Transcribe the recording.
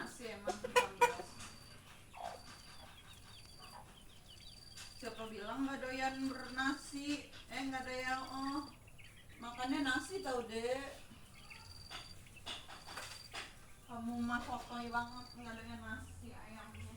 nasi emang Bang. Siapa bilang nggak doyan bernasi? Nggak doyan makannya nasi tau deh. Kamu mah sotoy banget nggak doyan nasi ayamnya.